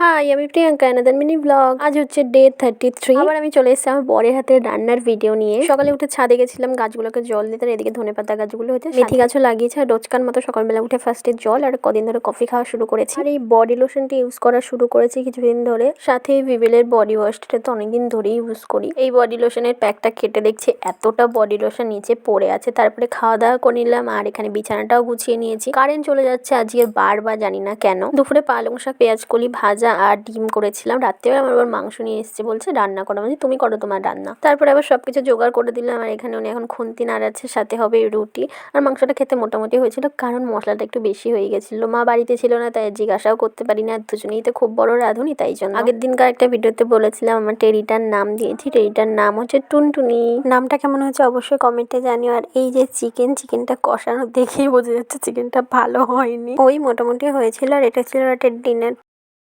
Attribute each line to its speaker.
Speaker 1: High, আমি Priyanka another mini blog. আজ হচ্ছে ডে 33। আবার আমি চলে এসেছি আমার বরের হাতে রান্নার ভিডিও নিয়ে। সকালে উঠে ছাদে গেছিলাম গাছগুলোকে জল দিতে। এদিকে ধনেপাতা গাছগুলো হচ্ছে, মেথি গাছও লাগিয়েছে। আর রোজকার মতো সকালবেলা উঠে ফার্স্টে জল আর কদিন ধরে কফি খাওয়া শুরু করেছি। আর এই বডি লোশনটি ইউজ করা শুরু করেছি কিছুদিন ধরে। সাথে ভিভেলের বডি ওয়াশটা তো অনেকদিন ধরেই ইউজ করি। এই বডি লোশনের প্যাকটা কেটে দেখছি এতটা বডি লোশন নিচে পড়ে আছে। তারপরে খাওয়া দাওয়া করে নিলাম আর এখানে বিছানাটাও গুছিয়ে নিয়েছি। কারেন্ট চলে যাচ্ছে আজকে বারবার, জানি না কেন। দুপুরে পালং শাক, পেঁয়াজ কলি ভাজা আর ডিম করেছিলাম। রাত্রেবেলা আমার আবার মাংস নিয়ে এসেছে, বলছে রান্না করো, মানে তুমি করো তোমার রান্না। তারপরে আবার সবকিছু জোগাড় করে দিলাম। আর এখানে উনি এখন খুন্তি নাড়াচ্ছে, সাথে হবে রুটি। আর মাংসটা খেতে মোটামুটি হয়েছিল, কারণ মশলাটা একটু বেশি হয়ে গেছিলো। মা বাড়িতে ছিল না, তাই জিজ্ঞাসাও করতে পারি না। দুজনেই তো খুব বড় রাঁধুনি, তাই জন্য। আগের দিনকার একটা ভিডিওতে বলেছিলাম আমার টেরিটার নাম দিয়েছি। টেরিটার নাম হচ্ছে টুনটুনি। নামটা কেমন হয়েছে অবশ্যই কমেন্টে জানিও। আর এই যে চিকেনটা কষানো দেখেই বোঝা যাচ্ছে চিকেনটা ভালো হয়নি। ওই মোটামুটি হয়েছিল। আর এটা ছিল রাতের ডিনার।